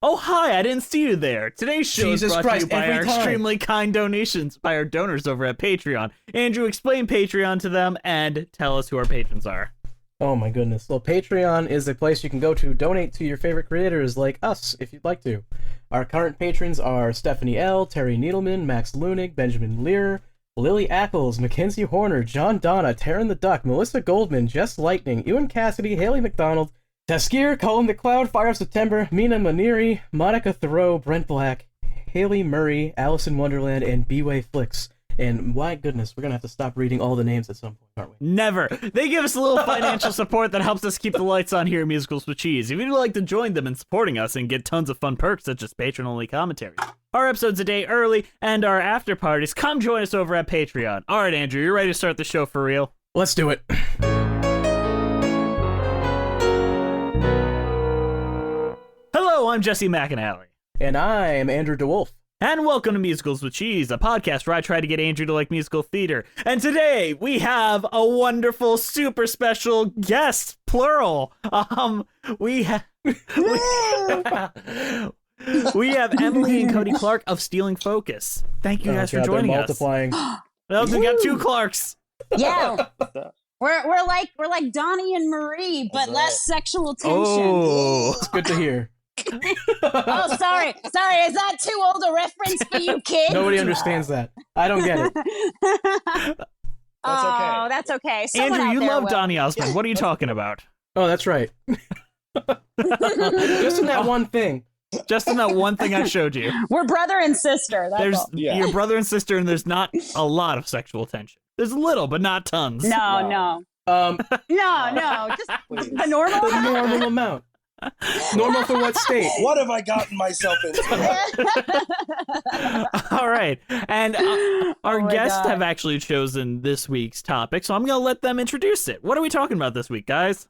Oh, hi, I didn't see you there. Today's show is brought to you by our extremely kind donations by our donors over at Patreon. Andrew, explain Patreon to them and tell us who our patrons are. Oh my goodness. Well, Patreon is a place you can go to donate to your favorite creators like us, if you'd like to. Our current patrons are Stephanie L., Terry Needleman, Max Lunig, Benjamin Lear, Lily Ackles, Mackenzie Horner, John Donna, Taryn the Duck, Melissa Goldman, Jess Lightning, Ewan Cassidy, Haley McDonald, Taskir, Colin the Cloud, Fire of September, Mina Maniri, Monica Thoreau, Brent Black, Haley Murray, Alice in Wonderland, and B-Way Flicks. And my goodness, we're going to have to stop reading all the names at some point, aren't we? Never. They give us a little financial support that helps us keep the lights on here at Musicals with Cheese. If you'd like to join them in supporting us and get tons of fun perks such as patron-only commentary, our episode's a day early, and our after parties, come join us over at Patreon. All right, Andrew, you ready to start the show for real? Let's do it. Hello, I'm Jesse McAnally. And I'm Andrew DeWolf. And welcome to Musicals with Cheese, a podcast where I try to get Andrew to like musical theater. And today we have a wonderful, super special guest, plural. We have Emily and Cody Clark of Stealing Focus. Thank you guys for joining us. Multiplying. Well, we got two Clarks. Yeah. We're like Donnie and Marie, but less sexual tension. Oh, It's good to hear. Oh, sorry. Is that too old a reference for you kids? Nobody understands that. I don't get it. That's okay. Someone Andrew, out you there love will. Donny Osmond. What are you talking about? Oh, that's right. Just in that one thing. Just in that one thing I showed you. We're brother and sister. That's There's all. your brother and sister, and there's not a lot of sexual tension. There's a little, but not tons. No. Just the normal. The normal amount. Normal for what state? What have I gotten myself into? All right. And our my guests God. have actually chosen this week's topic, so I'm going to let them introduce it. What are we talking about this week, guys?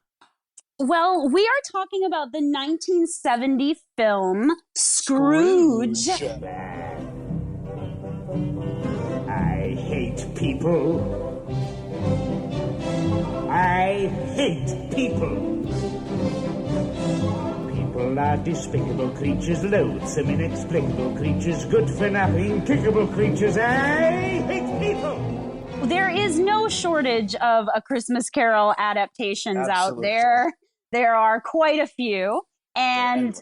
Well, we are talking about the 1970 film Scrooge. I hate people. I hate people. People are despicable creatures, loathsome, inexplicable creatures, good for nothing, kickable creatures. I hate people. There is no shortage of A Christmas Carol adaptations out Absolutely. there. There are quite a few. And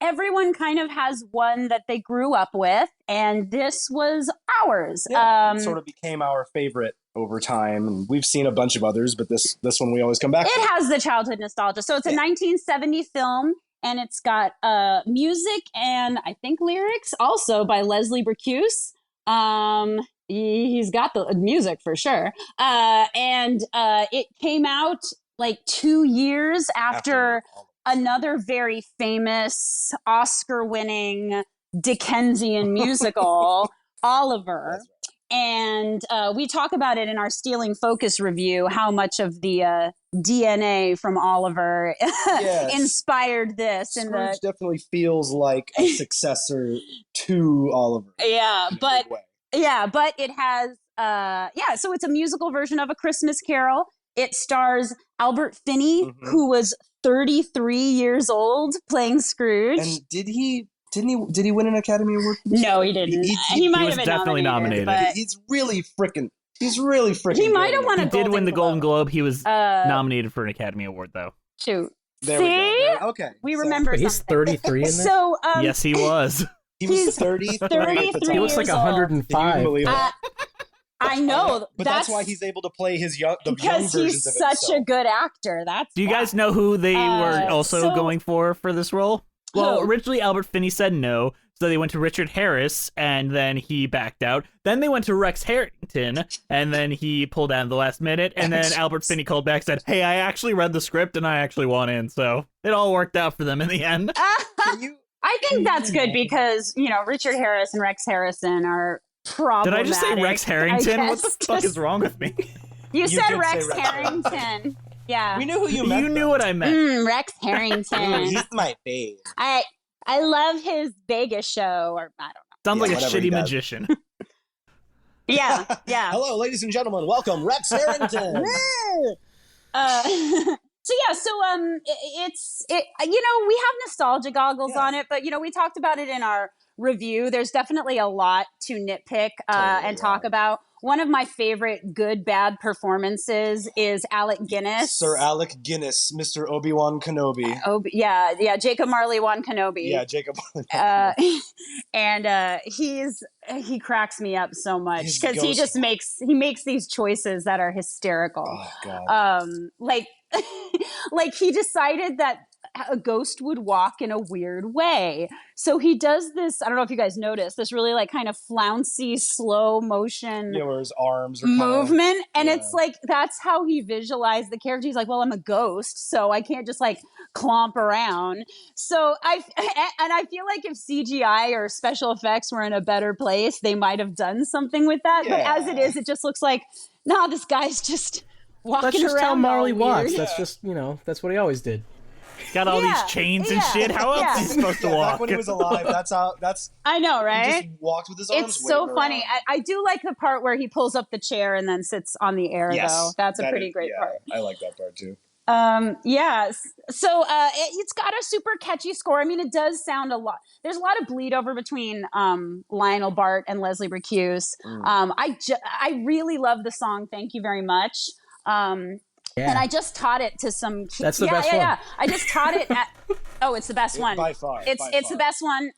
everyone kind of has one that they grew up with, and this was ours. It sort of became our favorite over time, and we've seen a bunch of others, but this one we always come back to. It has the childhood nostalgia. So it's a 1970 film, and it's got music and I think lyrics also by Leslie Bricusse. He's got the music for sure. And it came out like 2 years after another very famous Oscar-winning Dickensian musical, Oliver. And we talk about it in our Stealing Focus review, how much of the DNA from Oliver inspired this. Scrooge definitely feels like a successor to Oliver. But it has, so it's a musical version of A Christmas Carol. It stars Albert Finney, who was 33 years old, playing Scrooge. And did he win an Academy Award? No, he didn't. He might was have been definitely nominated. but He's really freaking he might have won a He did win the Golden Globe. He was Uh, nominated for an Academy Award, though. Shoot. There See? we go. Okay. We So remember He's something. 33 in this? So, Yes, he was. He was he's 33. 33 He looks like years old. 105. Can you believe it? I know. But that's why he's able to play the young because versions he's of such himself. a good actor. That's Do you why. guys know who they were also so- going for this role? Well, Who? originally Albert Finney said no, so they went to Richard Harris, and then he backed out. Then they went to Rex Harrington, and then he pulled out at the last minute, and then Albert Finney called back and said, hey, I actually read the script, and I actually want in, so it all worked out for them in the end. I think that's good because, Richard Harris and Rex Harrison are problematic. Did I just say Rex Harrington? What the fuck is wrong with me? You said did Rex say Rex Harrington. Yeah. We knew who you meant. You knew what I meant. Rex Harrington. He's my fave. I love his Vegas show, or I don't know. Sounds like a whatever he shitty does. magician. Yeah. Hello, ladies and gentlemen. Welcome, Rex Harrington. we have nostalgia goggles on it, but we talked about it in our review. There's definitely a lot to nitpick and talk about. One of my favorite good bad performances is Alec Guinness. Sir Alec Guinness, Mr. Obi-Wan Kenobi. Jacob Marley Wan Kenobi. Yeah, Jacob Marley. And he cracks me up so much because he just makes these choices that are hysterical. Oh God. Like he decided that a ghost would walk in a weird way. So he does this, I don't know if you guys noticed, this really like kind of flouncy, slow motion Where his arms are movement. And it's like, that's how he visualized the character. He's like, well, I'm a ghost, so I can't just like clomp around. So I feel like if CGI or special effects were in a better place, they might have done something with that. Yeah. But as it is, it just looks like, nah, this guy's just walking That's just around how Marley all walks. weird. That's just, that's what he always did. Got all these chains and shit. How else is he supposed to walk? Back when he was alive, that's I know, right? He just walked with his arms. It's so waving funny. around. I do like the part where he pulls up the chair and then sits on the air, though. That's a pretty great part. I like that part too. Yes. So it's got a super catchy score. I mean, it does sound a lot. There's a lot of bleed over between Lionel Bart and Leslie Bricusse. I really love the song "Thank You Very Much." And I just taught it to some kids. That's the best one. Yeah. I just taught it at. Oh, it's the best one by far. It's the best one.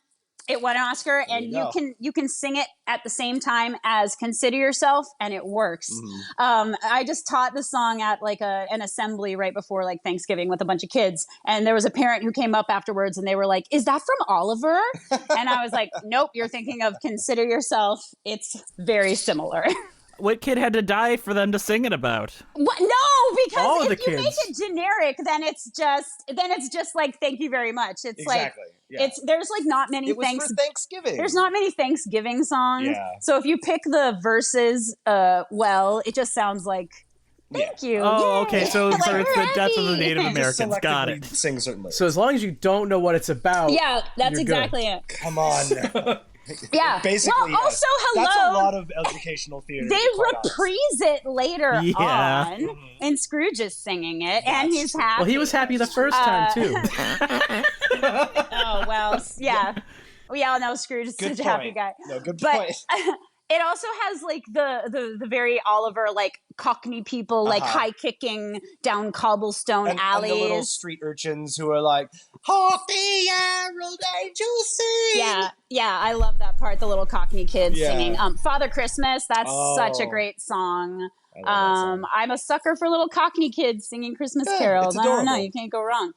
It won an Oscar, and you can sing it at the same time as "Consider Yourself," and it works. I just taught the song at like an assembly right before like Thanksgiving with a bunch of kids, and there was a parent who came up afterwards, and they were like, "Is that from Oliver?" And I was like, "Nope, you're thinking of Consider Yourself. It's very similar." What kid had to die for them to sing it about? What? No, because All of if the you kids. make it generic, then it's just like "Thank you very much." It's Exactly. like there's like not many It was for Thanksgiving. There's not many Thanksgiving songs. Yeah. So if you pick the verses it just sounds like thank you. Oh, Yay. okay. So Like, it's we're the death of the happy. Native Just Americans. Got selectively it. Sing certain lyrics. So as long as you don't know what it's about, Yeah, that's you're exactly it. Come on. Yeah. Basically, well, yes. also, hello. That's a lot of educational theater. They to be quite honest. reprise it later Yeah. on, and Scrooge is singing it, and he's happy. well, he was happy the first time too. Oh, well, yeah. We all know Scrooge is Good such a happy point. guy. No, good But point. it also has like the very Oliver, like Cockney people, like high kicking down cobblestone alleys. And the little street urchins who are like, "Half the Harold Angel sing." Yeah, I love that part. The little Cockney kids Yeah. singing Father Christmas. That's such a great song. I love that song. I'm a sucker for little Cockney kids singing Christmas carols. it's I don't know, adorable. you can't go wrong.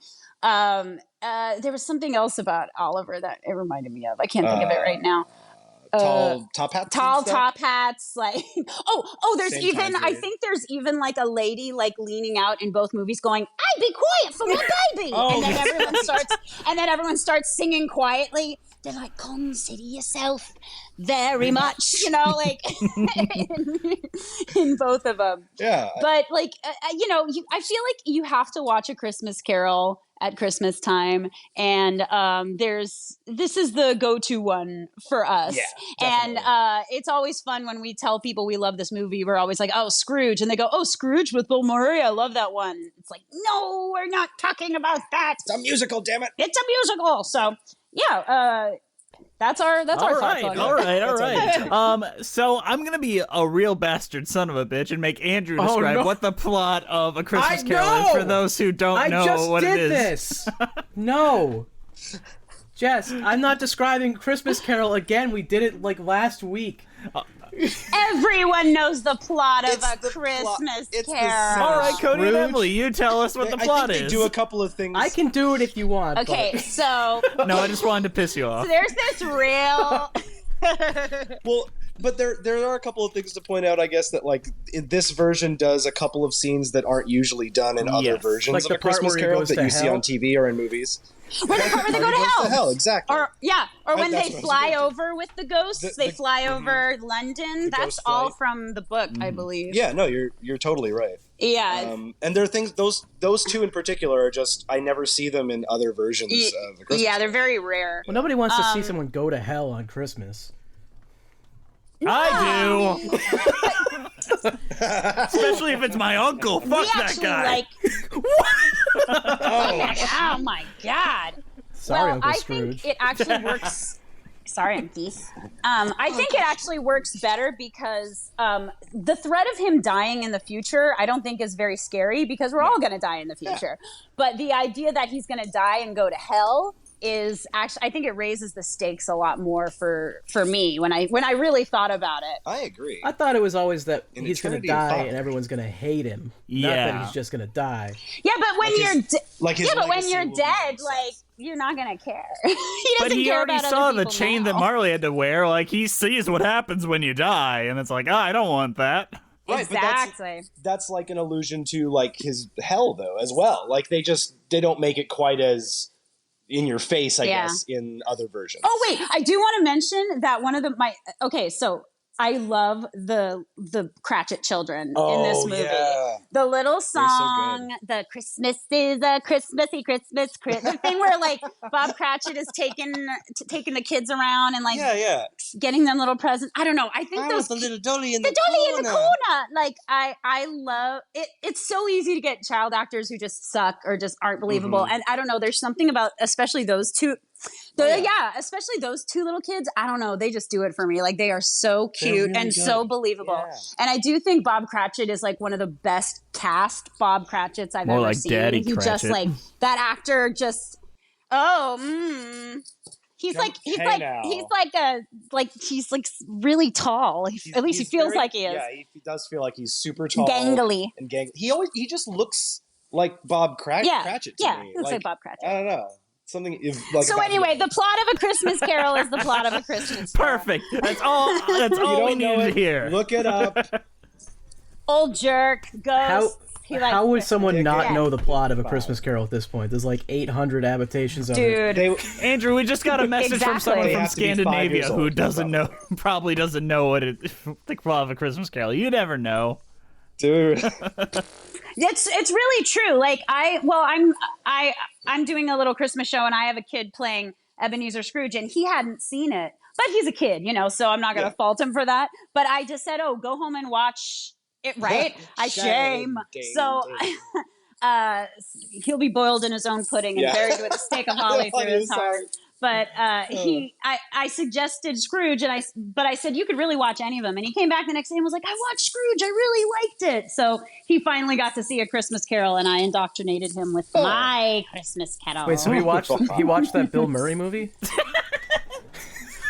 There was something else about Oliver that it reminded me of. I can't think of it right now. Tall top hats. Tall and stuff? top hats, like there's Same even time I period. think there's even like a lady like leaning out in both movies going, "I'd be quiet for my baby," and then everyone starts singing quietly. They're like, "Consider yourself very much," like in both of them. Yeah. But like I feel like you have to watch A Christmas Carol at Christmas time, and this is the go-to one for us. Yeah, and definitely. it's always fun when we tell people we love this movie. We're always like, "Oh, Scrooge," and they go, "Oh, Scrooge with Bill Murray, I love that one." It's like, no, we're not talking about that. It's a musical, damn it. It's a musical. So yeah, that's our thoughts on it. All right. So I'm gonna be a real bastard son of a bitch and make Andrew describe no. what the plot of A Christmas I Carol is know! for those who don't know just what did it is. this. No. Jess, I'm not describing Christmas Carol again. We did it like last week. Everyone knows the plot of It's A the Christmas plot. It's the Carol. All right, Cody and Scrooge. Emily, you tell us what the plot I think is. they do a couple of things. I can do it if you want. Okay, so No, I just wanted to piss you off. there's this real. Well, but there are a couple of things to point out, I guess, that like in this version does a couple of scenes that aren't usually done in other Yes. versions Like of the A part Christmas where he Carol goes that to you see hell? on TV or in movies. Where the part where they go to Goes hell. hell, exactly. Or when that's they what I was fly thinking. over with the ghosts, they fly over London. That's ghost all flight. from the book, I believe. Yeah, no, you're totally right. Yeah. And there are things those two in particular are just I never see them in other versions of the Christmas. Yeah, they're very rare. Well, nobody wants to see someone go to hell on Christmas. I do. Especially if it's my uncle. Fuck We that actually guy. like Oh my God. Sorry, well, Uncle I Scrooge. think it actually works. Sorry, I'm thief. I think it actually works better because the threat of him dying in the future, I don't think is very scary because we're all going to die in the future. Yeah. But the idea that he's going to die and go to hell is actually, I think it raises the stakes a lot more for me when I really thought about it. I agree. I thought it was always that he's going to eternity of die fun. and everyone's going to hate him. Yeah. Not that he's just going to die. Yeah, but when When when you're dead, like, you're not gonna care. He doesn't But he care already about saw other the people chain now. that Marley had to wear. Like, he sees what happens when you die, and it's like, I don't want that. Right, exactly. But that's like an allusion to like his hell though as well. Like they don't make it quite as in your face, I guess, in other versions. Oh wait, I do want to mention that one of so I love the Cratchit children in this movie. Yeah. The little song, the Christmas is a Christmassy Christmas, the thing where like Bob Cratchit is taking the kids around and like getting them little presents. I don't know. I think the little dolly in the dolly in the corner. Like I love it. It's so easy to get child actors who just suck or just aren't believable. Mm-hmm. And I don't know. There's something about especially those two. Especially those two little kids. I don't know. They just do it for me. Like they are so cute and so believable. Yeah. And I do think Bob Cratchit is like one of the best cast Bob Cratchits I've ever seen. Daddy he Cratchit. Just like that actor. Just he's really tall. At least he feels like he is. Yeah, he does feel like he's super tall, gangly, and gang. He just looks like Bob Cratchit to me. He looks like Bob Cratchit. I don't know. Something like so anyway, the plot of A Christmas Carol is the plot of A Christmas Carol. Perfect. That's all we needed to hear. Look it up. Old jerk, ghost. How would someone not know the plot of A Christmas Carol at this point? There's like 800 adaptations of it. Dude. Andrew, we just got a message from someone from Scandinavia who probably doesn't know what the plot of A Christmas Carol. You never know. Dude. It's really true. Like I'm doing a little Christmas show and I have a kid playing Ebenezer Scrooge and he hadn't seen it, but he's a kid, so I'm not going to fault him for that. But I just said, go home and watch it, right? Shame. So he'll be boiled in his own pudding and buried with a stake of holly through his heart. But I suggested Scrooge, but I said you could really watch any of them. And he came back the next day and was like, I watched Scrooge. I really liked it. So he finally got to see A Christmas Carol, and I indoctrinated him with my Christmas Carol. Wait, so he watched that Bill Murray movie?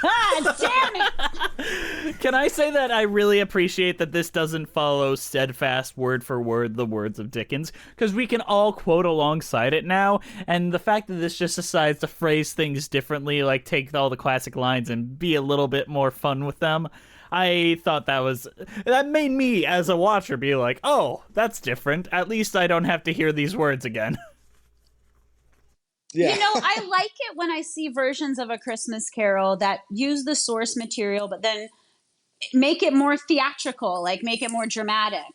God damn it! Can I say that I really appreciate that this doesn't follow steadfast word for word the words of Dickens, because we can all quote alongside it now, and the fact that this just decides to phrase things differently, like take all the classic lines and be a little bit more fun with them, I thought that made me as a watcher be like, oh, that's different. At least I don't have to hear these words again. Yeah. I like it when I see versions of A Christmas Carol that use the source material, but then make it more theatrical, like make it more dramatic.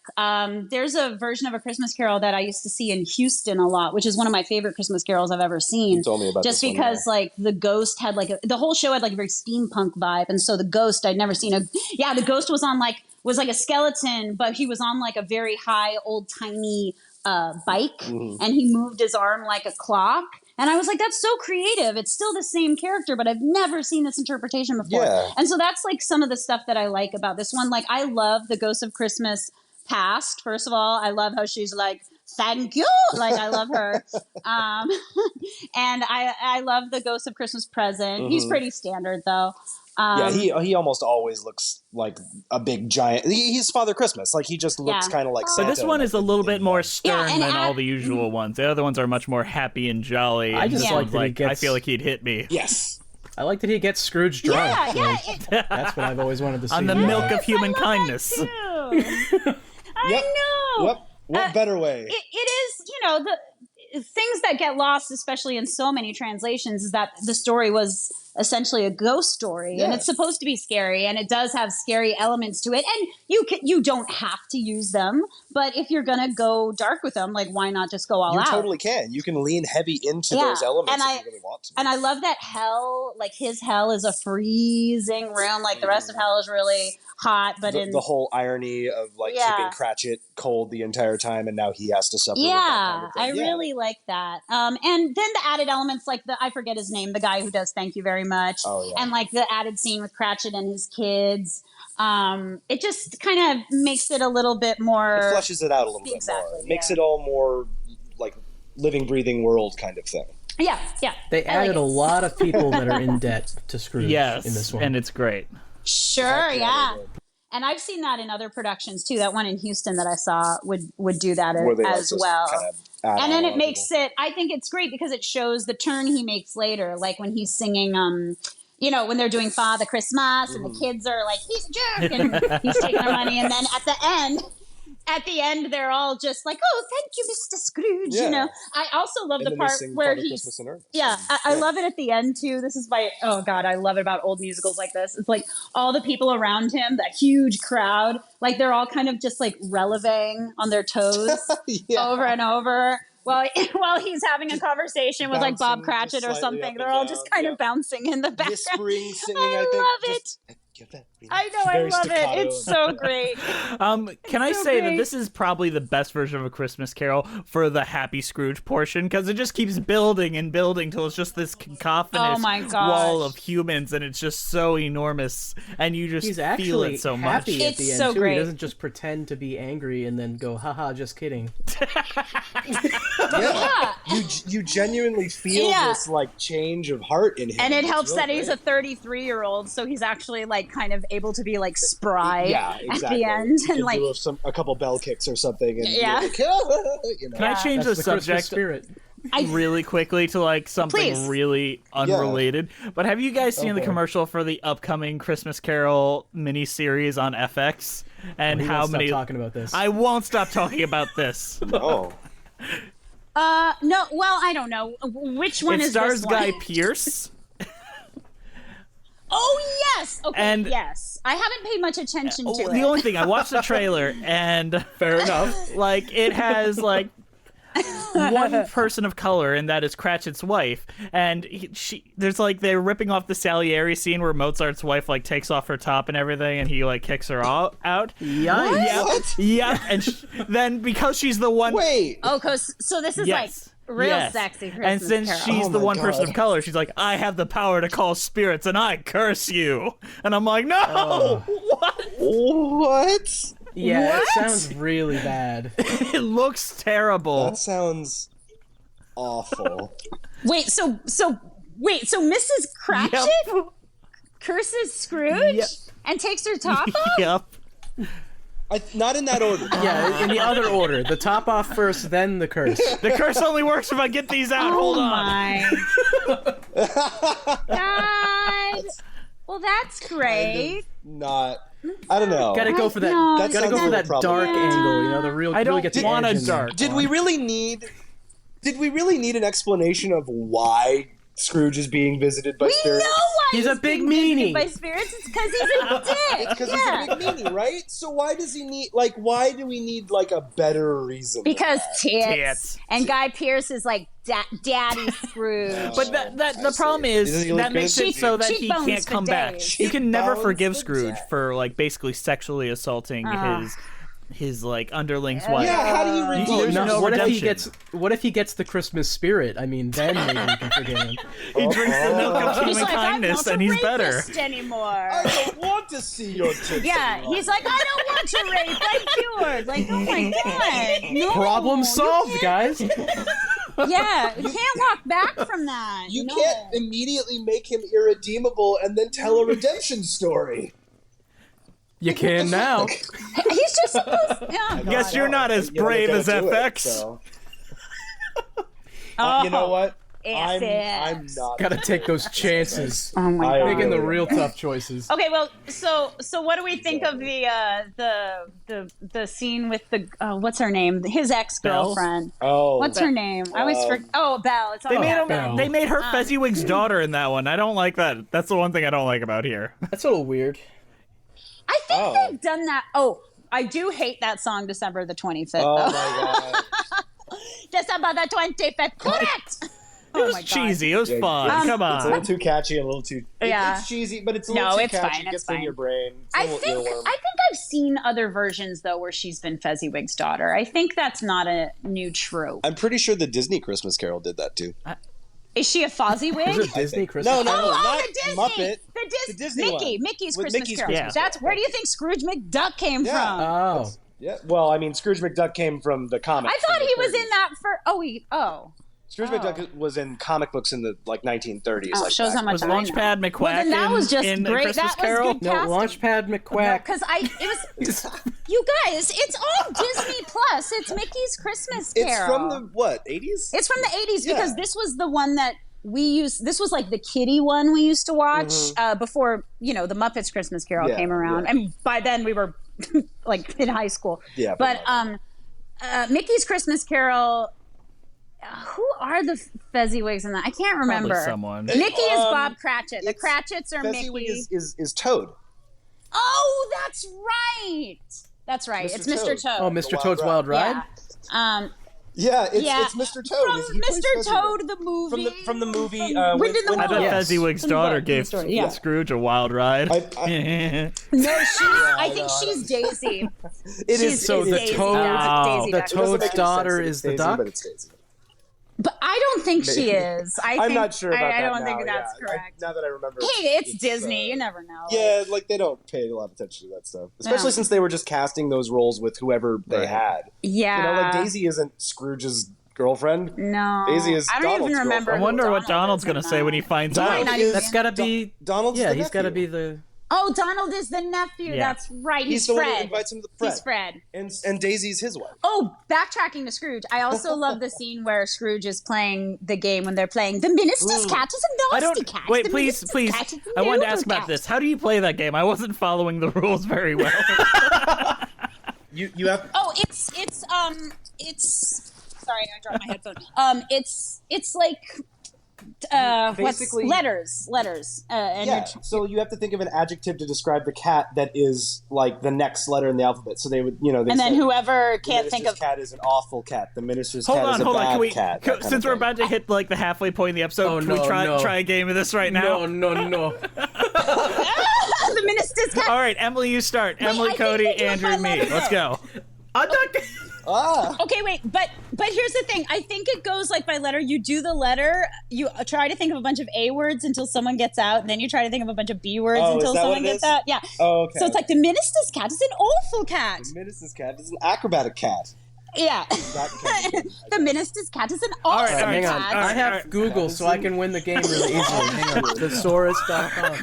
There's a version of A Christmas Carol that I used to see in Houston a lot, which is one of my favorite Christmas carols I've ever seen. You told me about just this because like the ghost had the whole show had like a very steampunk vibe. And so the ghost, I'd never seen the ghost was like a skeleton, but he was on like a very high old timey bike, and he moved his arm like a clock. And I was like, that's so creative. It's still the same character, but I've never seen this interpretation before. Yeah. And so that's like some of the stuff that I like about this one. Like I love the Ghost of Christmas Past. First of all, I love how she's like, thank you. Like I love her. And I love the Ghost of Christmas Present. He's pretty standard though. He almost always looks like a big giant. He's Father Christmas. Like he just looks kind of like Santa. So this one is a little bit more stern than all the usual ones. The other ones are much more happy and jolly. I just I feel like he'd hit me. Yes. I like that he gets Scrooge drunk. That's what I've always wanted to see. On the milk of human kindness. I know. Yep. What better way? It is, the things that get lost, especially in so many translations, is that the story was essentially a ghost story, and it's supposed to be scary, and it does have scary elements to it, and you don't have to use them, but if you're gonna go dark with them, like why not just go all out? You totally can. You can lean heavy into those elements if you really want to. And I love that hell, like his hell is a freezing room, like the rest of hell is really hot, but the whole irony of like keeping Cratchit cold the entire time, and now he has to suffer. with that kind of thing. I really like that. And then the added elements, like I forget his name, the guy who does Thank You Very Much, and like the added scene with Cratchit and his kids. It just kind of makes it a little bit more. It fleshes it out a little bit more. It makes it all more like living, breathing world kind of thing. Yeah. They added a lot of people that are in debt to Scrooge in this one. And it's great. Sure, yeah. And I've seen that in other productions too. That one in Houston that I saw would do that as well. And then it makes it, I think it's great because it shows the turn he makes later, like when he's singing, when they're doing Father Christmas and the kids are like, he's a jerk and he's taking our money. And then at the end, they're all just like, "Oh, thank you, Mr. Scrooge." Yeah. I also love the part where he's. I love it at the end too. This is I love it about old musicals like this. It's like all the people around him, that huge crowd, like they're all kind of just like releving on their toes over and over. While he's having a conversation with like Bob Cratchit or something, they're all just kind of bouncing in the background. Whispering, singing. I love it. I know, I love it. It's so great. Can I say that this is probably the best version of A Christmas Carol for the Happy Scrooge portion, because it just keeps building and building till it's just this cacophonous wall of humans, and it's just so enormous, and you just feel it so much. He's actually happy at the end, too. Great. He doesn't just pretend to be angry and then go, haha, just kidding. You genuinely feel this like change of heart in him. And it helps that he's a 33-year-old, so he's actually like kind of able to be like spry at the end, and like do a couple bell kicks or something. And like, Can I change the subject really quickly to like something really unrelated? But have you guys seen the commercial for the upcoming Christmas Carol miniseries on FX? And how many? Stop talking about this. I won't stop talking about this. No. No. Well, I don't know which one it is stars this one. Guy Pearce. Oh, yes. Okay, and yes. I haven't paid much attention to it. The only thing, I watched the trailer, and fair enough. Like, it has, like, one person of color, and that is Cratchit's wife. And there's, like, they're ripping off the Salieri scene where Mozart's wife, like, takes off her top and everything, and he, like, kicks her out. What? Yeah. And then, because she's the one... Wait. Oh, so this is, like... Real sexy Christmas And since Carol. she's the one person of color, she's like, I have the power to call spirits, and I curse you. And I'm like, no! What? Yeah, it sounds really bad. It looks terrible. That sounds awful. Wait, so Mrs. Cratchit curses Scrooge and takes her top off? Yep. Not in that order. Yeah, in the other order. The top off first, then the curse. The curse only works if I get these out. Hold on. God. Well, that's great. I don't know. Gotta go for that. Gotta go for that dark angle. You know, the real. I don't really want a dark. Did we really need an explanation of why Scrooge is being visited by spirits? We know why he's a big meanie. By spirits, it's because he's a dick. It's because he's a big meanie, right? So why does he need? Like, why do we need like a better reason? Because tits. And Guy Pearce is like Daddy Scrooge. But the problem is that makes it so that he can't come back. You can never forgive Scrooge for like basically sexually assaulting his like underling's wife. Yeah, how do you redeem? What if he gets the Christmas spirit? I mean, then maybe we can forgive him. He drinks the milk of human kindness, and he's better. Anymore. I don't want to see your tits. Yeah, he's like, I don't want to rape. I'm cured. Like, oh my god, no. Problem solved, guys. Yeah, you can't walk back from that. You can't immediately make him irredeemable and then tell a redemption story. You can now. He's just supposed. Yeah. Guess you're not as brave as FX. You know what? I'm not. Gotta take those chances. Oh my god. Making the real tough choices. Okay, well, so what do we think of the scene with the what's her name? His ex-girlfriend. Oh, what's her name? I always forget. Oh, Belle. It's They made her Fezziwig's daughter in that one. I don't like that. That's the one thing I don't like about here. That's a little weird. I think they've done that. Oh, I do hate that song, December the 25th. Oh though. my god. December the 25th. Correct. Oh was my God. cheesy. It was Yeah, fun. Come It's a on. little too catchy, a little too. Yeah. It's cheesy, but it's a little No, too it's catchy. fine, It it's gets in fine. your brain. It's a I little think earworm. I've seen other versions though where she's been Fezziwig's daughter. I think that's not a new trope. I'm pretty sure the Disney Christmas Carol did that too. Is she a Fozzie Is wig? it Disney Christmas? No, Carol? Oh, not the Disney, Muppet. the The Disney Mickey, one. Mickey's With Christmas Mickey's Carol. Christmas That's where do you think Scrooge McDuck came Yeah. from? Oh. Yeah. Well, I mean, Scrooge McDuck came from the comics. I thought from he the was 30s. in that for. Scrooge McDuck was in comic books in the 1930s. Oh, like shows back how much Was I know. Launchpad McQuack Well, then that was just in great. Christmas That was Carol? good No, casting. Launchpad McQuack. Because it was you guys. It's on Disney Plus. It's Mickey's Christmas Carol. It's from the what 80s? It's from the 80s Yeah. because this was the one that we used. This was like the kiddie one we used to watch before the Muppets Christmas Carol Yeah, came around, yeah. and by then we were like in high school. Yeah, but Mickey's Christmas Carol. Who are the Fezziwigs in that? I can't remember. Probably someone. Mickey is Bob Cratchit. The Cratchits are Fezziwig Mickey. is Toad. Oh, that's right. That's right. Mr. It's Mr. Toad. Toad. Oh, Mr. Toad's Wild Ride? Yeah. Yeah, it's Yeah. Mr. Toad. From He plays Mr. Fezziwig. Toad, the movie. From the movie. Wind in the I bet Willows. Yes. Fezziwig's From the daughter book, gave from the story, yeah. Scrooge a wild ride. No, I think she's Daisy. It is So the Daisy. Toad- Yeah, it's Daisy the Duck. It doesn't Toad's make any daughter sense. is It's the Daisy, duck? but it's Daisy. But I don't think she is. I'm not sure about that. I don't now, think that's yeah. correct. Now that I remember, Hey, it's Disney. You never know. Yeah, like they don't pay a lot of attention to that stuff, especially since they were just casting those roles with whoever they had. Yeah. You know, like Daisy isn't Scrooge's girlfriend. No. Daisy is I don't Donald's even remember. I girlfriend. wonder who what Donald's is going to in say that. when he finds He might out. not even- That's gotta be. Donald's Yeah, the he's gotta nephew. be the. Oh, Donald is the nephew. Yeah. That's right. He's He's the one Fred. that invites him to Fred. He's Fred. And Daisy's his wife. Oh, backtracking to Scrooge. I also love the scene where Scrooge is playing the game when they're playing The Minister's Cat is a I nasty don't. cat. Wait, The please, Minister's please. Cat is a I wanted to noble ask about cat." this. How do you play that game? I wasn't following the rules very well. You have Oh, it's sorry, I dropped my headphone. It's like what's Basically- letters, and yeah. So you have to think of an adjective to describe the cat that is like the next letter in the alphabet. So they would, they and then said, whoever the can't think minister's of cat is an awful cat. The minister's hold cat on, is a hold on. bad Can we? cat. that kind Since of we're thing. about to hit like the halfway point in the episode, Oh, can we no, no. try a game of this right now? No. the Minister's Cat. All right, Emily, you start. I Emily, think Cody, they do it Andrew, by me. letter, Let's though. go. I'm not. Okay, wait, but here's the thing. I think it goes like by letter. You do the letter. You try to think of a bunch of A words until someone gets out. And then you try to think of a bunch of B words Oh, is until that what someone it gets is? out. Yeah. Oh, okay. So it's like the Minister's Cat is an awful cat. The minister's cat is an acrobatic cat. Yeah. That kind of thing. The Minister's Cat is an awful right, Hang on. cat. I have Google, so I can win the game really easily. Hang on. Thesaurus.com.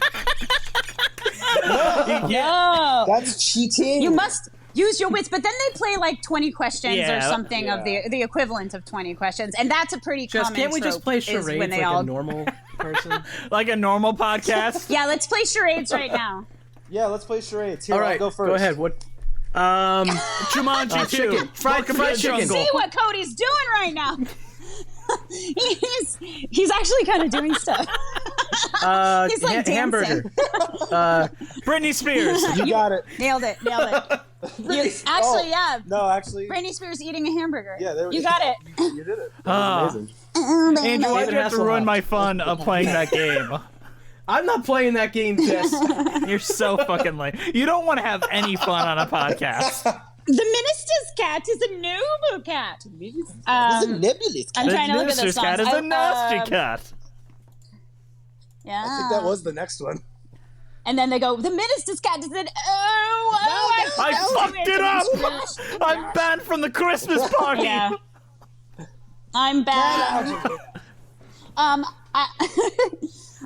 No. That's cheating. You must use your wits, but then they play like 20 questions or Yeah. something of the equivalent of 20 questions, and that's a pretty Just common can't we just trope, play is charades when they like all... a normal person? Like a normal podcast. Yeah, let's play charades right now. Yeah, let's play charades. Here, All right, I'll go first. Go ahead. What? Jumanji 2. chicken. Fried Welcome to the chicken. jungle. See what Cody's doing right now. he's actually kind of doing stuff. He's like dancing. Hamburger. Britney Spears. You got it. Nailed it. Actually, Oh, yeah. No, actually. Britney Spears eating a hamburger. Yeah, there we You go. got it. You did it. That was amazing. Andrew, why'd you have to Hasselhoff. ruin my fun of playing that game? I'm not playing that game, Jess. You're so fucking lame. You don't want to have any fun on a podcast. The Minister's Cat is a noble cat. This is a nebulous cat. I'm trying to look at the Minister's songs. cat is a nasty cat. Yeah. I think that was the next one. And then they go, the Minister's Cat is an I fucked it up! I'm banned from the Christmas party! Yeah. I'm bad.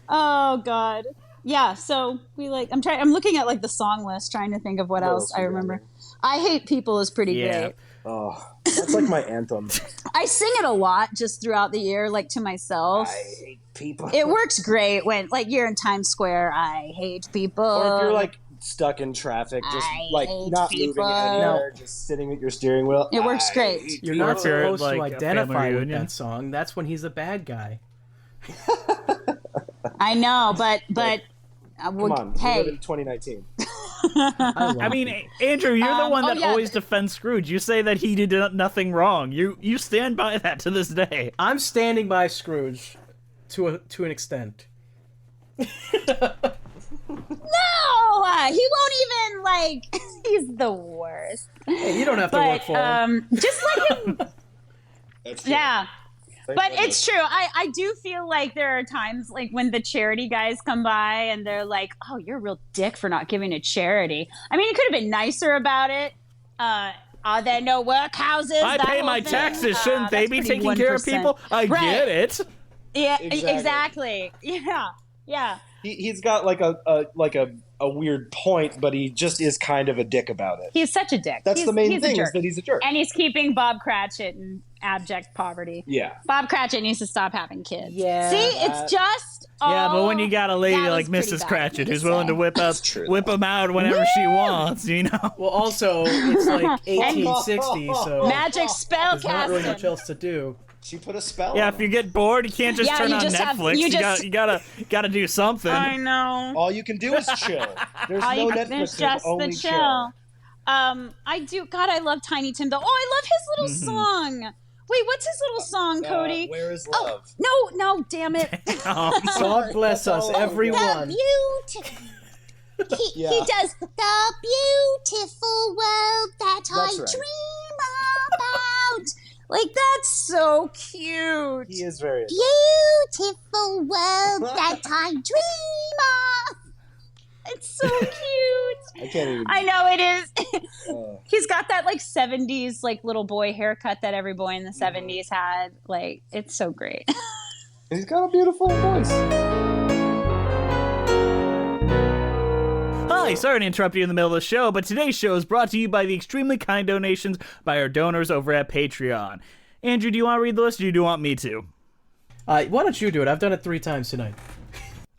Oh God. Yeah, so we I'm looking at like the song list trying to think of what else else I we got remember. here? I Hate People is pretty Yeah. great. Oh, that's like my anthem. I sing it a lot just throughout the year, like to myself. I hate people. It works great when like you're in Times Square. I hate people. Or if you're like stuck in traffic, just I like hate not people. moving anywhere, just sitting at your steering wheel. It works I great. hate You're Or not if you're at, supposed like, to a identify family with reunion. that song. That's when he's a bad guy. I know, but Come on, we live hey, in 2019. I mean, Andrew, you're the one that always defends Scrooge. You say that he did nothing wrong. You stand by that to this day. I'm standing by Scrooge to an extent. No, he won't even like. He's the worst. Hey, you don't have to work for him. Just let him. That's true. Yeah. But it's true. I do feel like there are times like when the charity guys come by and they're like, "Oh, you're a real dick for not giving to charity." I mean, he could have been nicer about it. Are there no workhouses? I pay my taxes. Shouldn't they be taking care of people? I get it. Yeah, exactly. Yeah. He's got like a weird point, but he just is kind of a dick about it. He's such a dick. That's the main thing, is that he's a jerk. And he's keeping Bob Cratchit in abject poverty. Yeah. Bob Cratchit needs to stop having kids. Yeah. See, it's just but when you got a lady like Mrs. Cratchit who's willing to whip them out whenever she wants, you know. Well, also it's like 1860, so magic spell there's not really casting. much else to do. She put a spell. Yeah, on if you get bored, you can't just turn on Netflix. You gotta do something. I know. All you can do is chill. There's no Netflix. There's There's just only the chill. I do. God, I love Tiny Tim though. Oh, I love his little song. Wait, what's his little song, Cody? Where is love? Oh, no, damn it. God bless us, everyone. He does the beautiful world that I dream about. Like, that's so cute. He is very beautiful world that I dream of. It's so cute. I can't even. I know it is. He's got that like 70s like little boy haircut that every boy in the 70s had. Like, it's so great. He's got a beautiful voice. Hi, sorry to interrupt you in the middle of the show, but today's show is brought to you by the extremely kind donations by our donors over at Patreon. Andrew, do you want to read the list, or do you want me to? Why don't you do it? I've done it 3 times tonight.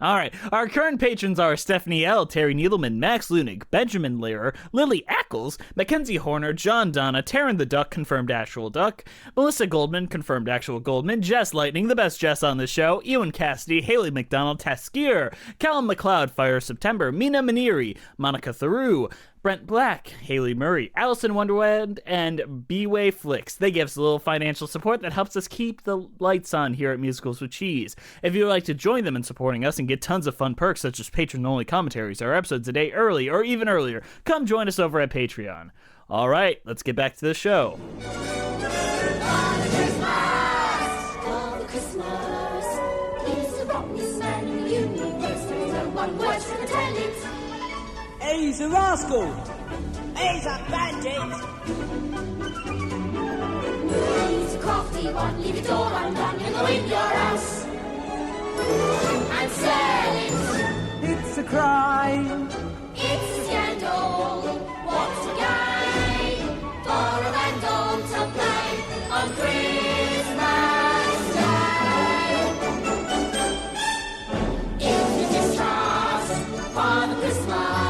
All right, our current patrons are Stephanie L., Terry Needleman, Max Lunig, Benjamin Learer, Lily Ackles, Mackenzie Horner, John Donna, Taryn the Duck, confirmed actual duck, Melissa Goldman, confirmed actual Goldman, Jess Lightning, the best Jess on the show, Ewan Cassidy, Haley McDonald, Taskier, Callum McLeod, Fire September, Mina Maniri, Monica Theroux, Brent Black, Haley Murray, Allison Wonderland, and B-Way Flicks. They give us a little financial support that helps us keep the lights on here at Musicals with Cheese. If you would like to join them in supporting us and get tons of fun perks such as patron-only commentaries or episodes a day early or even earlier, come join us over at Patreon. All right, let's get back to the show. He's a rascal! He's a bandit! He's a crafty one, leave your door undone, he'll go in your house and sell it. It's a crime! It's a scandal, what's to gain for a vandal to play on Christmas Day? If you distrust Father Christmas,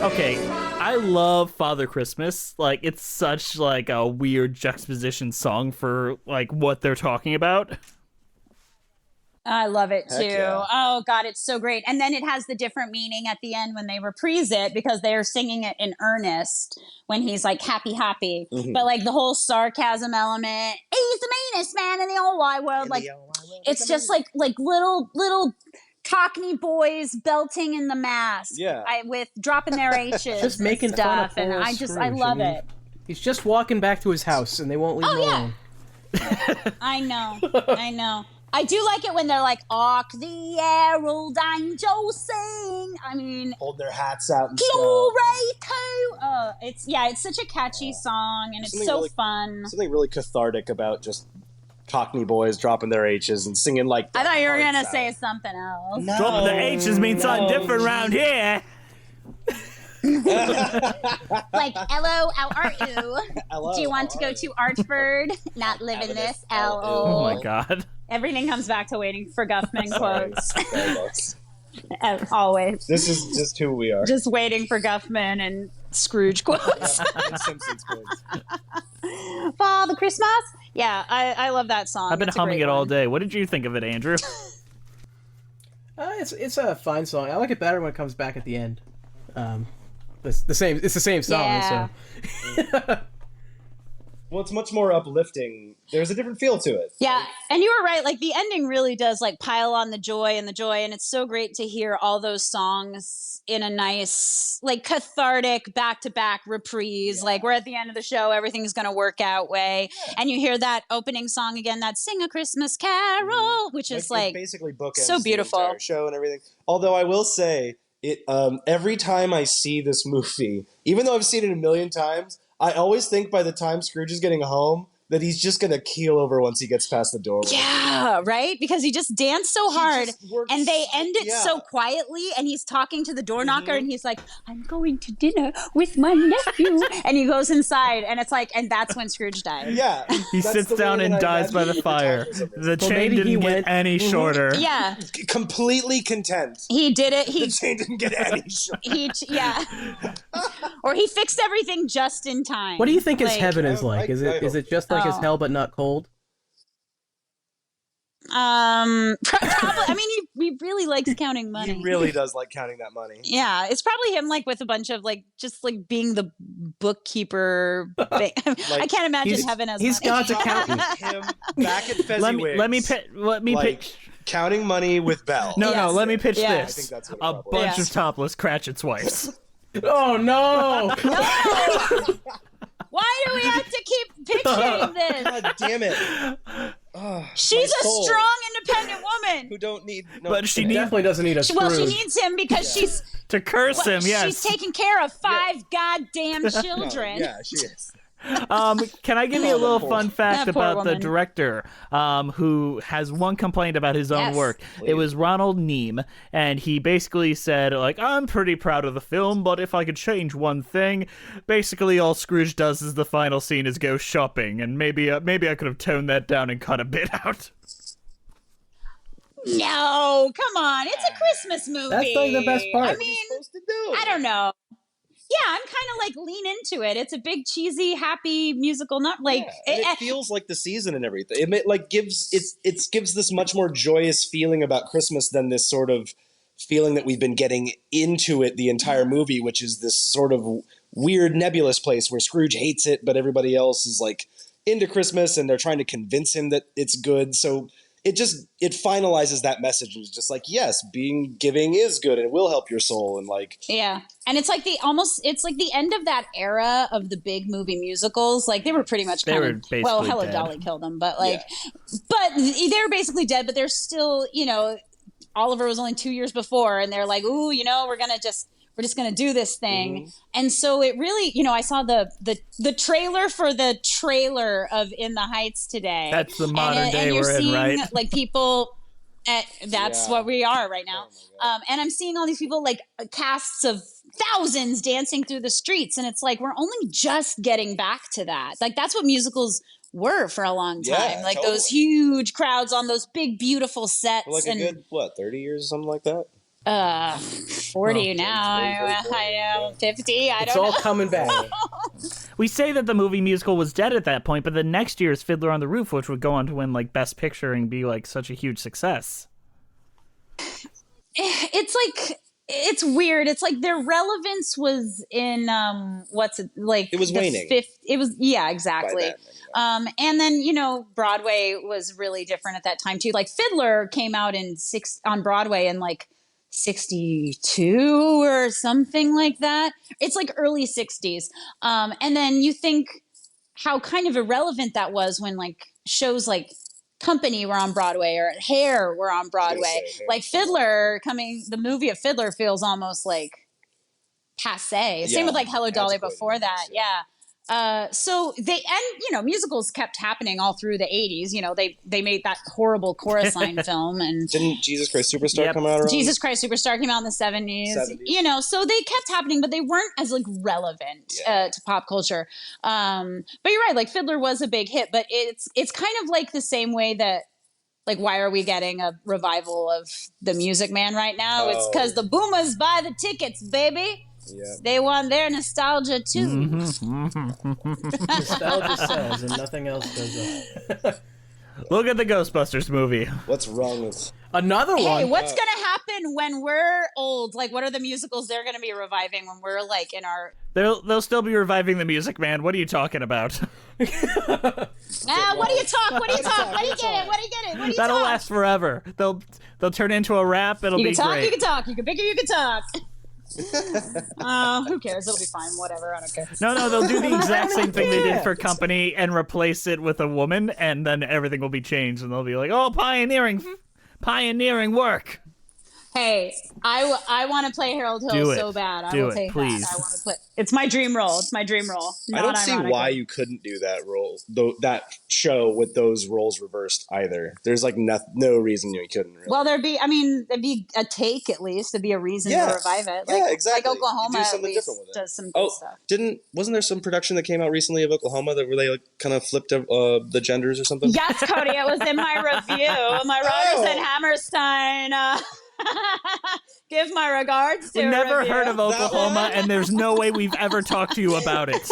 Okay, I love Father Christmas. Like, it's such like a weird juxtaposition song for like what they're talking about. I love it too. Yeah. Oh God, it's so great. And then it has the different meaning at the end when they reprise it because they're singing it in earnest when he's like happy. But like the whole sarcasm element, he's the meanest man in the whole wide world. Like it's just like little Cockney boys belting in the mask. Yeah. With dropping their H's Just making and stuff. fun of And Scrooge. I love it. He's just walking back to his house, and they won't leave him alone. I know. I do like it when they're like, "Hark the herald angels sing." I mean, Hold their hats out and glory stuff. to. It's such a catchy song, and it's so fun. Something really cathartic about just Cockney boys dropping their H's and singing like. I thought you were gonna say something else. No. Dropping the H's means something different around here. Like, hello, how are you? Hello, Do you want to go to Archford? Not living this. Oh my God. Everything comes back to Waiting for Guffman quotes. Sorry, folks. Always. This is just who we are. Just Waiting for Guffman and Scrooge quotes. And Simpsons quotes. Father Christmas. Yeah, I love that song. I've been It's a humming great it all one. day. What did you think of it, Andrew? It's a fine song. I like it better when it comes back at the end. It's the same song. Yeah. So. Well, it's much more uplifting. There's a different feel to it. Yeah, and you were right. Like the ending really does like pile on the joy, and it's so great to hear all those songs in a nice, like cathartic back-to-back reprise. Yeah. Like we're at the end of the show, everything's gonna work out way, and you hear that opening song again, that "Sing a Christmas Carol," which is like basically bookends so beautiful, the entire show and everything. Although I will say, it every time I see this movie, even though I've seen it a million times, I always think by the time Scrooge is getting home that he's just going to keel over once he gets past the doorway. Yeah, right? Because he just danced so hard, and they end it so quietly, and he's talking to the door knocker, and he's like, I'm going to dinner with my nephew. And he goes inside, and it's like, and that's when Scrooge dies. Yeah. He sits down and dies by the fire. The chain didn't get any shorter. Yeah. Completely content. He did it. The chain didn't get any shorter. Or he fixed everything just in time. What do you think his heaven is like? Is it just like his hell but not cold? Probably. I mean, he really likes counting money. He really does like counting that money. Yeah, it's probably him, like with a bunch of like just like being the bookkeeper. I can't imagine heaven as he's money. God's accountant. Him back at Fezziwig's. Let me pitch. Counting money with Belle. No, let me pitch I this. think that's what a bunch of topless Cratchit's wives. Oh no! No! Why do we have to keep picturing this? God damn it. She's a strong, independent woman. Who don't need... No, but she definitely doesn't need a Scrooge. Well, she needs him because she's... To curse him, yes. She's taking care of 5 goddamn children. Yeah, she is. Can I give you a little fun fact about the woman. director who has one complaint about his own work? Please. It was Ronald Neame, and he basically said, like, I'm pretty proud of the film, but if I could change one thing, basically all Scrooge does is the final scene is go shopping, and maybe I could have toned that down and cut a bit out. No, come on. It's a Christmas movie. That's like the best part. I mean, I don't know. Yeah, I'm kind of like lean into it. It's a big, cheesy, happy musical. Not like it feels like the season and everything. It like gives this much more joyous feeling about Christmas than this sort of feeling that we've been getting into it the entire movie, which is this sort of weird nebulous place where Scrooge hates it, but everybody else is like into Christmas and they're trying to convince him that it's good. So it finalizes that message and it's just like, yes, giving is good and it will help your soul. And like, yeah. And it's like it's like the end of that era of the big movie musicals. Like they were pretty much Hello dead. Dolly killed them, but like, but they were basically dead, but they're still, Oliver was only 2 years before and they're like, ooh, we're just going to do this thing. Mm-hmm. And so it really, I saw the trailer for the trailer of In the Heights today. That's the modern day we're in, right? Like people, that's what we are right now. And I'm seeing all these people, like casts of thousands dancing through the streets. And it's like, we're only just getting back to that. Like that's what musicals were for a long time. Yeah, like totally. those huge crowds on those big, beautiful sets. For like a good, 30 years or something like that? 40 now. I know 50. I don't know. It's all coming back. We say that the movie musical was dead at that point, but the next year is Fiddler on the Roof, which would go on to win like Best Picture and be like such a huge success. It's like it's weird. It's like their relevance was in it was waning. It was exactly. And then Broadway was really different at that time too. Like Fiddler came out on Broadway in like 62 or something like that. It's like early 60s. And then you think how kind of irrelevant that was when like shows like Company were on Broadway or Hair were on Broadway. Like Fiddler the movie of Fiddler feels almost like passe. Same with like Hello Dolly before that. Yeah. So musicals kept happening all through the 80s. They made that horrible Chorus Line film, and didn't Jesus Christ Superstar come out around? Jesus Christ Superstar came out in the 70s. So they kept happening, but they weren't as like relevant to pop culture. But you're right, like Fiddler was a big hit, but it's kind of like the same way that like why are we getting a revival of The Music Man right now? It's because the boomers buy the tickets, baby. Yeah. They want their nostalgia too. Nostalgia sells and nothing else does. Look at the Ghostbusters movie. What's wrong with another one? Hey, what's gonna happen happen when we're old? Like, what are the musicals they're going to be reviving when we're like in our? They'll still be reviving The Music Man. What are you talking about? What do you talk? What do you talk? What do you get it? What do you get it? What do you That'll talk? last forever. They'll turn into a rap. It'll You be can talk. great. You can talk. You can figure. You can talk. Who cares? It'll be fine. Whatever. I don't care. No, they'll do the exact same thing they did for Company and replace it with a woman, and then everything will be changed, and they'll be like, "Oh, pioneering work." Hey, I want to play Harold Hill Do it. so bad. Do I will it, take please. that. I want to play. It's my dream role. It's my dream role. I don't see why you couldn't do that role, though, that show with those roles reversed either. There's like no reason you couldn't. Really. Well, there'd be a take at least. There'd be a reason to revive it. Yeah, exactly. Like Oklahoma do something at least different with it. does some good stuff. Wasn't there some production that came out recently of Oklahoma where they like kind of flipped the genders or something? Yes, Cody, it was in my review. My Rodgers and Hammerstein. Give my regards to We've never review. heard of Oklahoma, and there's no way we've ever talked to you about it.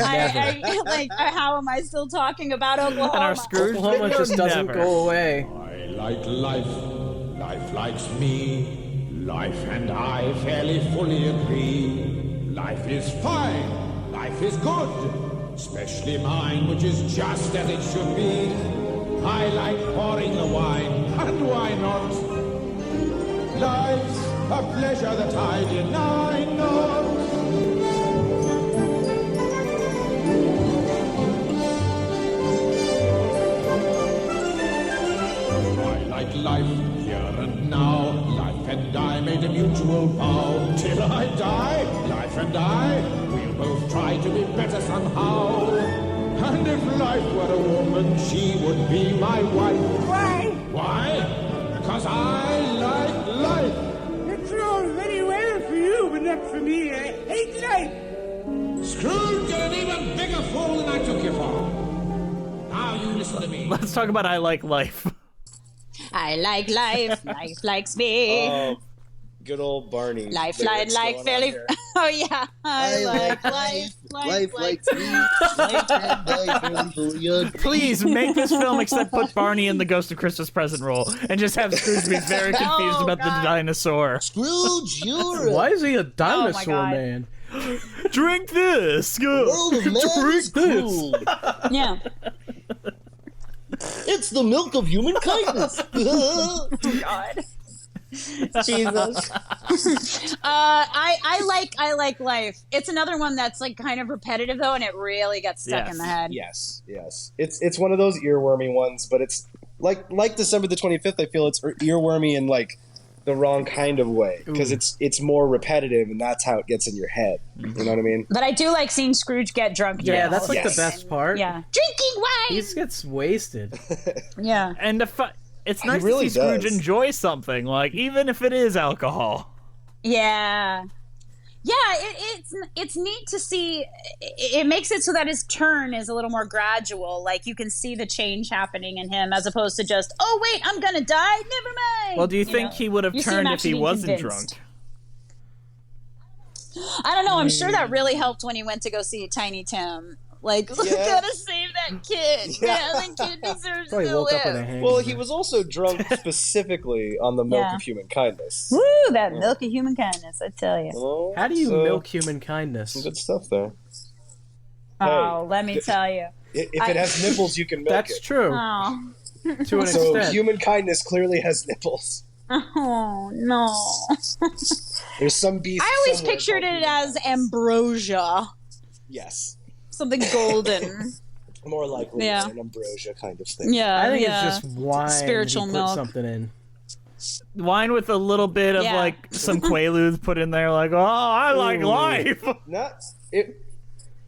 How am I still talking about Oklahoma? And our Scrooge Oklahoma just doesn't never. go away. I like life, life likes me, life and I fairly fully agree. Life is fine, life is good, especially mine, which is just as it should be. I like pouring the wine, and why not? Life's a pleasure that I deny not. Like life here and now, life and I made a mutual vow. Till I die, life and I, we'll both try to be better somehow. And if life were a woman, she would be my wife. Why? Why? Because I like life. It's all very well for you, but not for me. I hate life. Scrooge, you're an even bigger fool than I took you for. Now you listen to me. Let's talk about I Like Life. I like life. Life likes me. Oh, good old Barney. Life, lyrics like going on fairly. here. Oh yeah, I like life. Life like me. Life and life and fully Please make this film except put Barney in the Ghost of Christmas Present role and just have Scrooge be very confused about the dinosaur. Scrooge, you're Why is he a dinosaur God. man? Drink this. world of man is cruel. Yeah. It's the milk of human kindness. God. Jesus. I like life. It's another one that's like kind of repetitive though, and it really gets stuck in the head. Yes. It's one of those earwormy ones, but it's like December the 25th. I feel it's earwormy in like the wrong kind of way because it's more repetitive, and that's how it gets in your head. You know what I mean? But I do like seeing Scrooge get drunk. Yeah, that's like Yes. the best part. Yeah. Drinking wine. He gets wasted. Yeah. And it's nice really to see Scrooge does. enjoy something, like even if it is alcohol. Yeah. Yeah, it's neat to see. It makes it so that his turn is a little more gradual. Like you can see the change happening in him, as opposed to just, oh wait, I'm gonna die. Never mind. Well, do you think he would have You see him turned if actually he being wasn't convinced. drunk? I don't know. I'm sure that really helped when he went to go see Tiny Tim. Like, we gotta save that kid. Yeah, that kid deserves Probably to woke up with a live. hangover. Well, he was also drunk specifically on the milk Yeah. of human kindness. Woo, that milk of human kindness, I tell you. Oh, How do you so, milk human kindness? some good stuff there? Oh, let me tell you. If it has nipples, you can milk That's it. true Oh, to an So extent. human kindness clearly has nipples. oh no. There's some beast. I always somewhere pictured called it human as kindness. ambrosia. Yes, Something golden. more likely Yeah. an ambrosia kind of thing. Yeah. I think yeah. it's just wine. Spiritual he milk. Put something in. Wine with a little bit of Yeah. like some Quaaludes put in there, like, oh, I like life. Not it.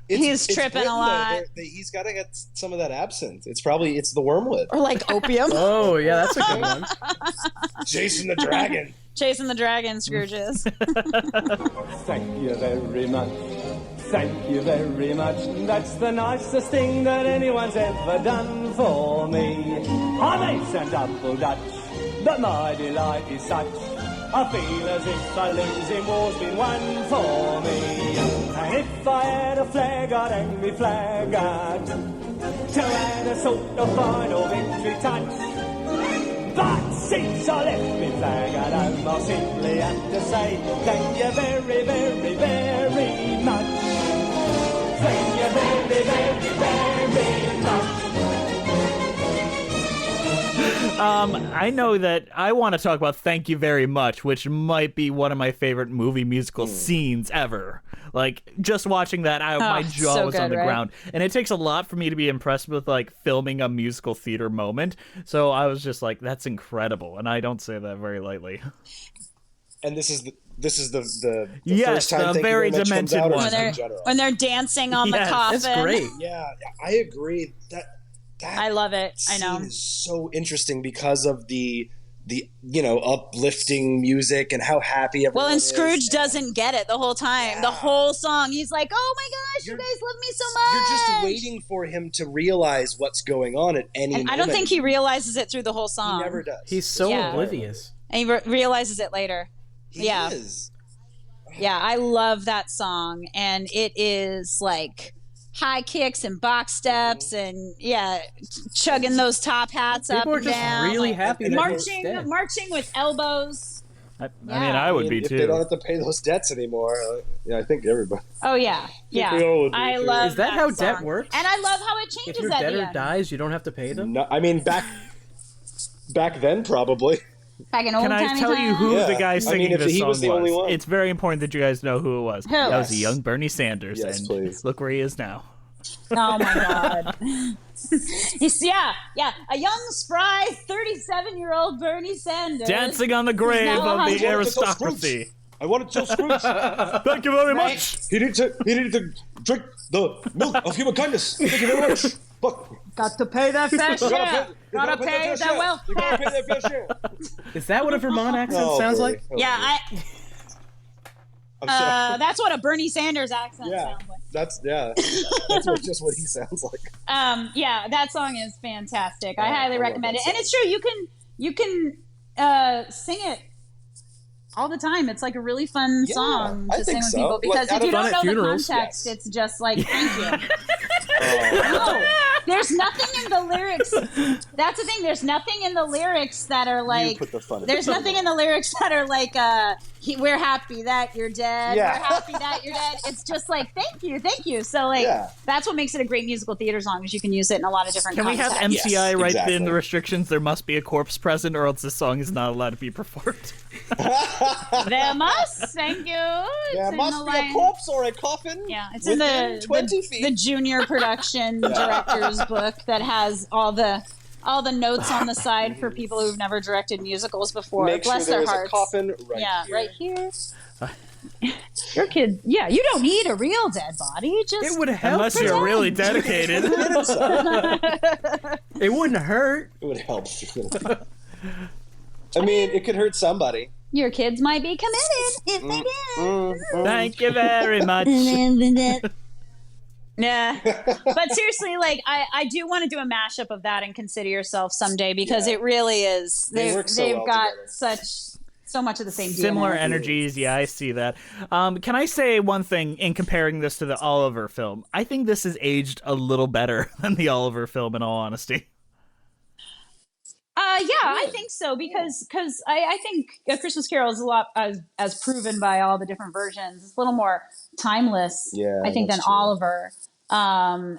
He's tripping a Britain, though. lot. He's got to get some of that absinthe. It's the wormwood. Or like opium. Oh yeah, that's a good one. Jason the Dragon. Chasing the dragon, Scrooges. Thank you very much. Thank you very much. That's the nicest thing that anyone's ever done for me. I'm ace and double Dutch, but my delight is such. I feel as if a losing war's been won for me. And if I had a flag, I'd hang me flag out to add a sort of final victory touch. But since I left me flag at home, I simply have to say thank you very, very, very much. Thank you very, very, very much. I know that I want to talk about Thank You Very Much, which might be one of my favorite movie musical scenes ever. Like, just watching that, my jaw so was good, on the right? ground. And it takes a lot for me to be impressed with, like, filming a musical theater moment. So I was just like, that's incredible. And I don't say that very lightly. And this is the Yes, first time the Thank You very Very Much comes demented out, or one. just in general? When they're dancing on Yes, the coffin. That's great. Yeah, I agree. That I love it. I know. scene is so interesting because of the uplifting music and how happy everyone Well, and is. Scrooge doesn't get it the whole time. Yeah. The whole song, he's like, "Oh my gosh, you guys love me so much." You're just waiting for him to realize what's going on at any And moment. I don't think he realizes it through the whole He song. never does. He's so Yeah. oblivious. And he realizes it later. He yeah. is. Yeah, I love that song, and it is like high kicks and box steps, and chugging those top hats up People are and just down, really like, happy that he's dead. marching with elbows. I mean, I would be if too. they don't have to pay those debts anymore, I think everybody. Oh yeah, yeah. we all would be I too. love Is that how debt song. works? And I love how it If changes your at the debtor end. dies, you don't have to pay them? No, I mean back then probably. Back in old Can I timey tell you who Yeah. the guy I singing mean, if this he song was the only one. It's very important that you guys know who it was. Who? That was a Yes. young Bernie Sanders. Yes, and please. look where he is now. Oh my god. A young, spry, 37-year-old Bernie Sanders. Dancing on the grave now of the 100. aristocracy. I wanted to tell Scrooge. Thank you very Right. much. He needed to drink the milk of human kindness. Thank you very much. Look, Got to pay that fair share. Gotta pay their that share. wealth You gotta pay tax. their fair share. Is that what a Vermont accent Oh, sounds Bernie. like? Oh, Yeah, Bernie. I'm sorry. that's what a Bernie Sanders accent Yeah, sounds like. that's just what he sounds like. That song is fantastic. I highly love recommend it. that And it's true, you can sing it all the time. It's like a really fun Yeah, song I to think sing with so. people, because Like, if you fun don't at know funerals. the context, Yes. it's just like thank you. Oh, No, there's nothing in the lyrics. That's the thing. There's nothing in the lyrics that are you like. put the fun. There's nothing in the lyrics that are like, we're happy that you're dead. Yeah. We're happy that you're dead. It's just like, thank you. So like, Yeah. that's what makes it a great musical theater song, is you can use it in a lot of different Can we have contexts. MCI Yes, write exactly. in the restrictions? There must be a corpse present, or else this song is not allowed to be performed. There must, thank you. It's There in must the be line. a corpse or a coffin. Yeah, it's within in the 20 feet. the junior production director's book that has all the notes on the side for people who've never directed musicals before. Make Bless sure their there's hearts. a coffin right here. Right here. Your kid, you don't need a real dead body. Just It would help. Unless you're really dedicated. It wouldn't hurt. It would help. I mean, it could hurt somebody. your kids might be committed if they did. Thank you very much. Yeah, but seriously, like I do want to do a mashup of that and Consider Yourself someday, because Yeah. it really is. They work so they've well got together. so much of the same Similar DNA. energies, yeah, I see that. Can I say one thing in comparing this to the Oliver film? I think this is aged a little better than the Oliver film, in all honesty. Yeah, I think so, because I think A Christmas Carol is a lot, as proven by all the different versions. It's a little more timeless, Yeah, I think, than that's true. Oliver. As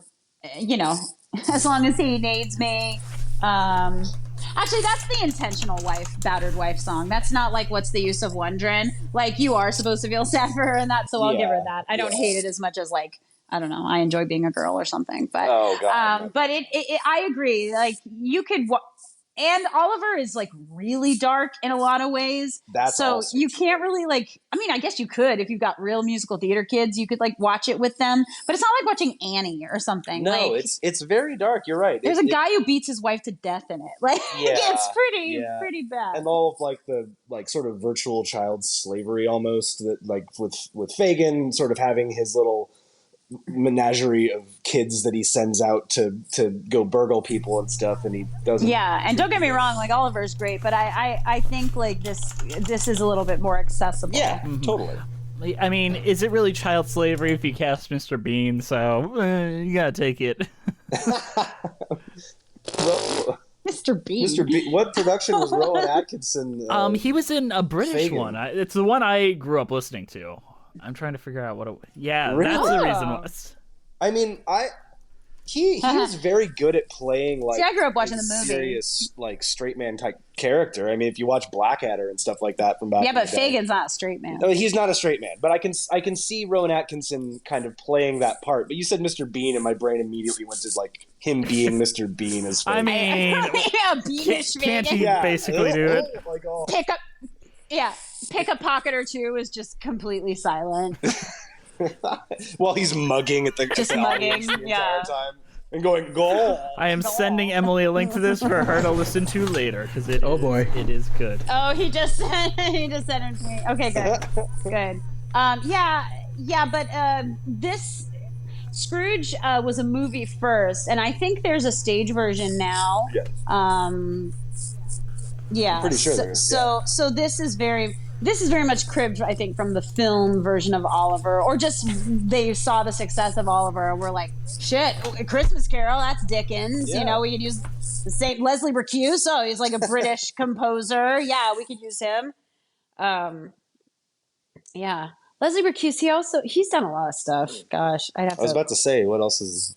long as he needs me. Actually, that's the intentional battered wife song. That's not like What's the Use of Wondering. Like, you are supposed to feel sad for her and that, so I'll give her Yeah, that. I don't yeah. hate it as much as, like, I don't know, I enjoy being a girl or something. But Oh, God. but it I agree. Like, you could and Oliver is like really dark in a lot of ways. That's so also you true. can't really I mean, I guess you could, if you've got real musical theater kids, you could like watch it with them, but it's not like watching Annie or something. No, like, it's very dark. You're right. there's a guy who beats his wife to death in it. Like, Yeah, it's pretty bad. and all of like the sort of virtual child slavery almost, that like with Fagin sort of having his little menagerie of kids that he sends out to go burgle people and stuff, and he doesn't. Yeah, and don't get me wrong, like Oliver's great, but I think like this is a little bit more accessible. Yeah, totally. I mean, is it really child slavery if you cast Mr. Bean? So you gotta take it. Well, Mr. Bean. Mr. Bean. What production was Rowan Atkinson? He was in a British Fagin. one. It's the one I grew up listening to. I'm trying to figure out what it. Yeah, Really? that's the reason. I mean, he was very good at playing like. See, I grew up watching the movie. Serious, like straight man type character. I mean, if you watch Blackadder and stuff like that from back. Yeah, but in the day. Fagin's not a straight man. No, he's not a straight man, but I can see Rowan Atkinson kind of playing that part. But you said Mr. Bean, and my brain immediately went to like him being Mr. Bean as. I mean, can't he basically do it? Like, oh. Pick a pocket or two is just completely silent. While he's mugging at the audience the entire time and going goal. I am sending Emily a link to this for her to listen to later because it is good. Oh, he just sent it to me. Okay, good. But this Scrooge was a movie first, and I think there's a stage version now. Yes. I'm pretty sure there is. So this is very much cribbed, I think, from the film version of Oliver, or just they saw the success of Oliver and were like, shit, A Christmas Carol, that's Dickens. Yeah. You know, we could use the same Leslie Bricusse. Oh, he's like a British composer. Yeah, we could use him. Leslie Bricusse, he's done a lot of stuff. Gosh, I was about to say, what else is...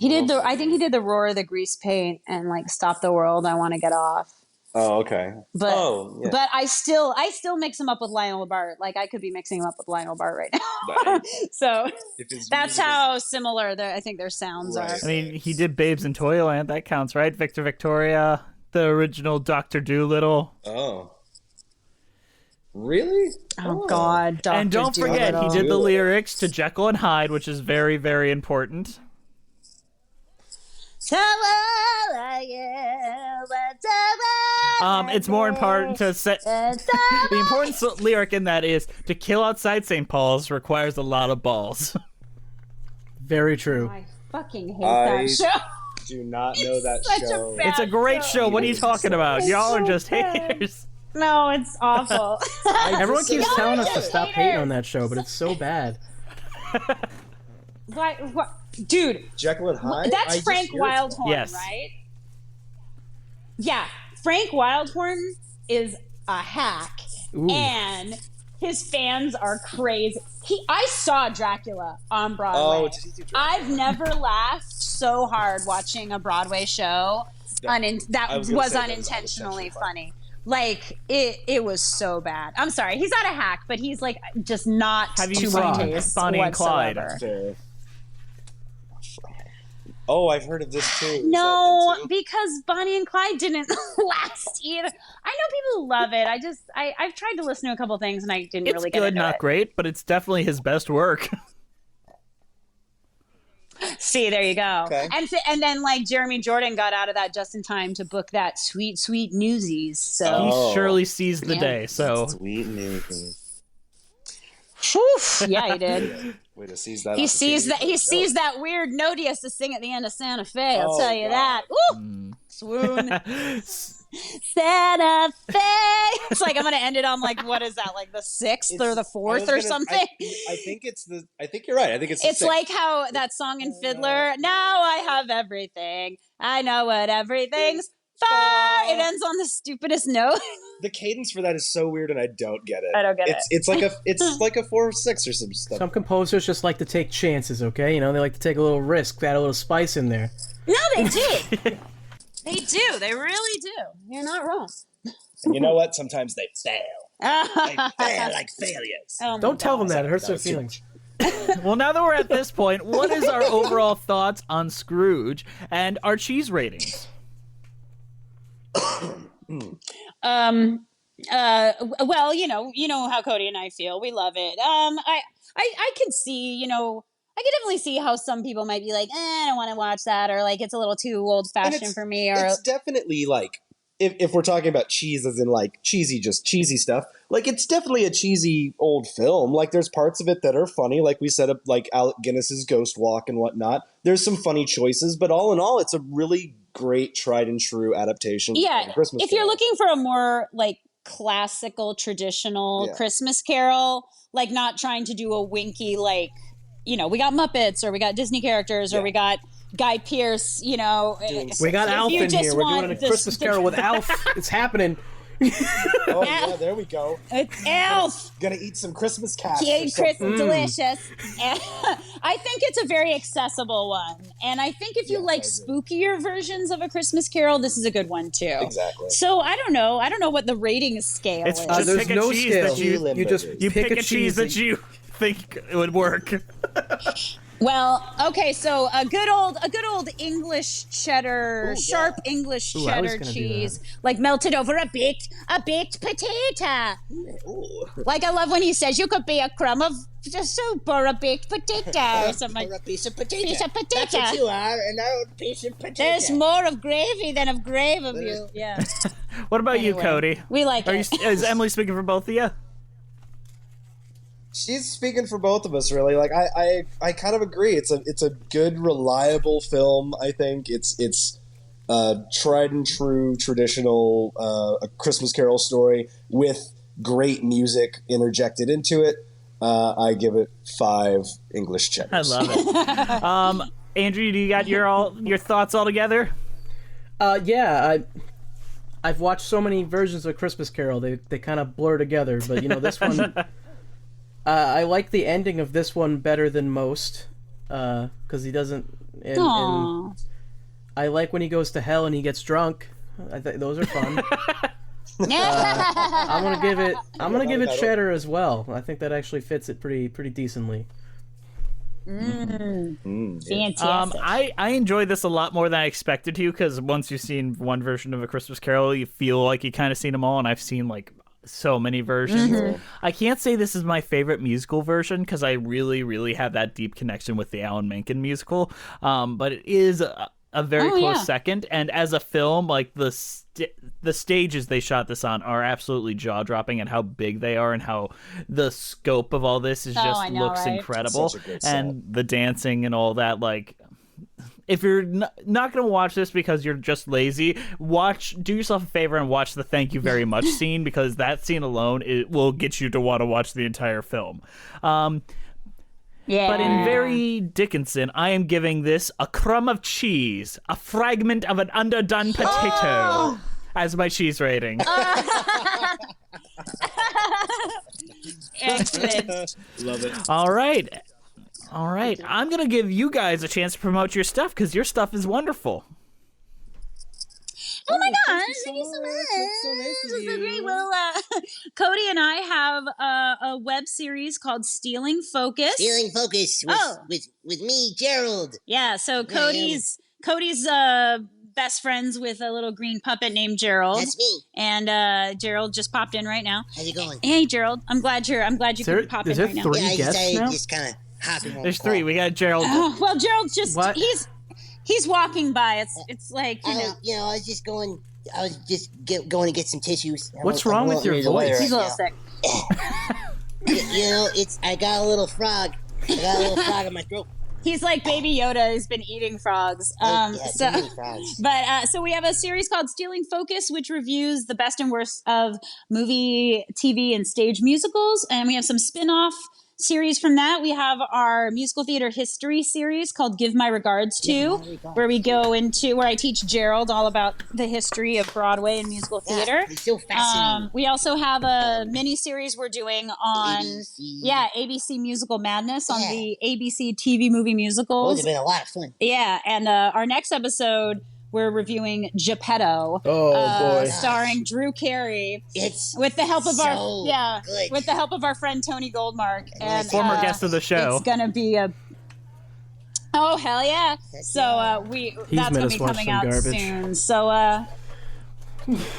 I think he did the Roar of the Grease Paint and like Stop the World, I Want to Get Off. Oh, okay. But I still mix him up with Lionel Bart. Like I could be mixing him up with Lionel Bart right now. So that's how similar I think their sounds are. I mean, he did Babes in Toyland. That counts, right? Victor Victoria, the original Dr. Dolittle. Oh. Really? Oh God, Dr. And don't forget, he did the lyrics to Jekyll and Hyde, which is very, very important. It's more important to say the important lyric in that is to kill outside St. Paul's requires a lot of balls. Very true. I fucking hate that show. Do not know that show. It's a great show. What are you talking about? Y'all are just haters. No, it's awful. Everyone keeps telling us to stop hating on that show, but it's so bad. What? Dude, Jekyll and Hyde? That's Frank Wildhorn, right? Yeah, Frank Wildhorn is a hack, and his fans are crazy. I saw Dracula on Broadway. Oh, did he do Dracula? I've never laughed so hard watching a Broadway show that was unintentionally funny. Like it was so bad. I'm sorry, he's not a hack, but he's like just not to my taste Bonnie and Clyde? whatsoever. Oh, I've heard of this too. No, because Bonnie and Clyde didn't last either. I know people love it. I've tried to listen to a couple things and I didn't really get into it. It's good, not great, but it's definitely his best work. See, there you go. Okay. And then like Jeremy Jordan got out of that just in time to book that sweet, sweet Newsies. So he surely seized the day. So sweet Newsies. Yeah, he did. Way to seize that. He sees that weird note he has to sing at the end of Santa Fe. I'll tell you that. Woo! Swoon. Santa Fe. It's like I'm gonna end it on like what is that? Like the 6th or the 4th or something. I think you're right. I think it's. It's like how that song in Fiddler. Now I have everything. I know what everything's for. It ends on the stupidest note. The cadence for that is so weird, and I don't get it. I don't get it. It's like a 4/6 or some stuff. Some composers just like to take chances, okay? You know, they like to take a little risk, add a little spice in there. No, they do. They do. They really do. You're not wrong. And you know what? Sometimes they fail. They fail like failures. Oh Don't tell them that. It hurts their feelings. Well, now that we're at this point, what is our overall thoughts on Scrooge and our cheese ratings? Well, you know how Cody and I feel. We love it. I could see, I could definitely see how some people might be like, I don't want to watch that, or like it's a little too old fashioned for me. Or it's definitely like, if we're talking about cheese as in like cheesy stuff, like it's definitely a cheesy old film. Like there's parts of it that are funny, like we said, like Alec Guinness's Ghost Walk and whatnot. There's some funny choices, but all in all, it's a really great tried and true adaptation. Yeah, of Christmas if you're looking for a more like classical, traditional Christmas Carol, like not trying to do a winky like, we got Muppets or we got Disney characters or we got Guy Pearce, you know. We got if Alf you in just here. We're want doing a this- Christmas Carol with Alf. It's happening. Oh yeah, there we go. It's Elf. Gonna eat some Christmas cats. Yeah, or something. delicious. And I think it's a very accessible one, and I think if you like spookier versions of A Christmas Carol, this is a good one too. Exactly. So I don't know what the rating scale It's is. just There's pick a no cheese scale. that You just you pick a cheese that you think it would work. Well, okay, so a good old English cheddar, sharp English Ooh, I was cheddar gonna do cheese, like melted over a baked potato. Like I love when he says you could be a crumb of soup or a baked potato or something. Or a piece of potato. Piece of potato. That's what you are, an old piece of potato. There's more of gravy than of grave of you. Yeah. What about you, Anyway, Cody? we like Are it. is Emily speaking for both of you? She's speaking for both of us, really. Like I kind of agree. It's a good, reliable film. I think it's tried and true, traditional a Christmas Carol story with great music interjected into it. I give it 5 English cheddars. I love it. Andrew, do you got your thoughts all together? Yeah, I've watched so many versions of Christmas Carol. They kind of blur together, but you know this one. I like the ending of this one better than most, because he doesn't. And I like when he goes to hell and he gets drunk. Those are fun. I'm gonna give it cheddar as well. I think that actually fits it pretty decently. Fantastic. I enjoy this a lot more than I expected to, because once you've seen one version of A Christmas Carol, you feel like you kind of seen them all, and I've seen like so many versions. I can't say this is my favorite musical version because I really, really have that deep connection with the Alan Menken musical, but it is a very close second. And as a film, like the stages they shot this on are absolutely jaw-dropping, and how big they are and how the scope of all this is looks incredible. Such a good set. And the dancing and all that, like, if you're not going to watch this because you're just lazy, do yourself a favor and watch the thank you very much scene, because that scene alone, it will get you to want to watch the entire film. But in very Dickinson, I am giving this a crumb of cheese, a fragment of an underdone potato as my cheese rating. Excellent. Love it. All right. I'm going to give you guys a chance to promote your stuff, because your stuff is wonderful. Oh my gosh, thank you so much. That's so nice of This is so you. great. Well, Cody and I have a web series called Stealing Focus. Stealing focus with me, Gerald. Yeah, so Cody's best friends with a little green puppet named Gerald. That's me. And Gerald just popped in right now. How's it going? Hey Gerald, I'm glad you could pop in right now. Three Yeah, I guests decided now? just kind of hopping on. There's the call. 3. We got Gerald. Well, Gerald's just What? he's walking by. It's like, you know. I was just going. I was just going to get some tissues. What's wrong with your voice? He's a little sick. I got a little frog. I got a little frog in my throat. He's like Baby Yoda who's been eating frogs. Too many frogs. But so we have a series called Stealing Focus, which reviews the best and worst of movie, TV, and stage musicals. And we have some spin-off series from that. We have our musical theater history series called Give My Regards To, where I teach Gerald all about the history of Broadway and musical theater. It's so fascinating. We also have a mini series we're doing on ABC Musical Madness on the ABC TV movie musicals. Those have been a lot of fun. Yeah, and our next episode we're reviewing Geppetto, Oh boy, starring Drew Carey. It's with the help of good. with the help of our friend Tony Goldmark and Former guest of the show. It's gonna be a hell yeah! So that's gonna be coming out soon. So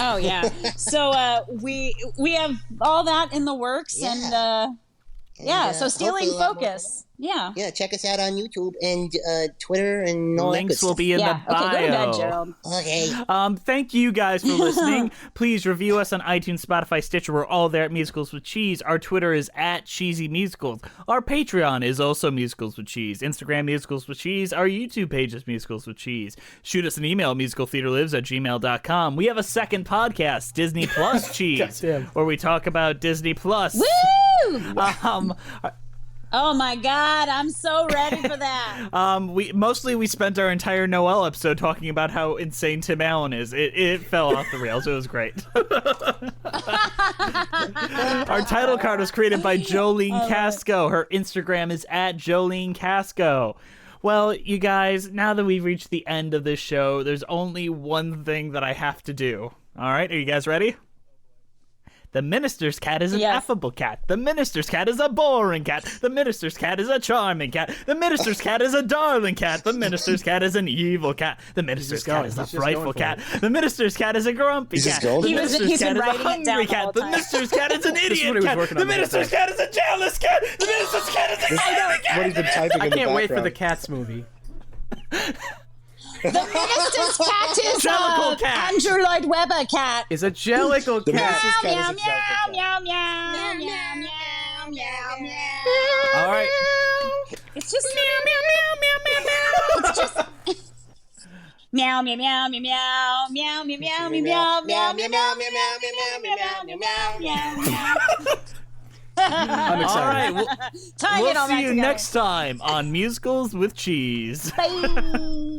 oh yeah, so we have all that in the works and so Stealing Focus. Yeah, check us out on YouTube and Twitter and all Links that good will be in the bio. Okay, go to bed, Gerald. Okay. Thank you guys for listening. Please review us on iTunes, Spotify, Stitcher. We're all there at Musicals with Cheese. Our Twitter is at Cheesy Musicals. Our Patreon is also Musicals with Cheese. Instagram, Musicals with Cheese. Our YouTube page is Musicals with Cheese. Shoot us an email, musicaltheaterlives@gmail.com. We have a second podcast, Disney Plus Cheese, Goddamn. where we talk about Disney Plus. Woo! Oh my God, I'm so ready for that. We spent our entire Noel episode talking about how insane Tim Allen is. It fell off the rails. It was great. Our title card was created by Jolene Casco. Her Instagram is at Jolene Casco. Well, you guys, now that we've reached the end of this show, there's only one thing that I have to do. All right, are you guys ready? The minister's cat is an affable cat. The minister's cat is a boring cat. The minister's cat is a charming cat. The minister's cat is a darling cat. The minister's cat is an evil cat. The minister's cat is a frightful cat. The minister's cat is a grumpy cat. The minister's cat is a hungry cat. The minister's cat is an idiot cat. The minister's cat is a jealous cat. The minister's cat is a angry cat. What he's been typing I in the can't wait for background. the Cats movie. The minister's cat is Jellicle cat. Andrew Lloyd Webber cat. Is a jellicle The cat. minister's cat is a Meow, jellicle meow, cat. meow, meow, meow, meow, meow. All right. It's just meow, meow, meow, meow, meow, meow. It's just meow, meow, meow, meow, meow, meow, meow, meow, meow, meow, meow, meow, meow, meow, meow, meow, meow. I'm excited. All right. Tying it We'll all see back you together. next time on Musicals with Cheese. Bye.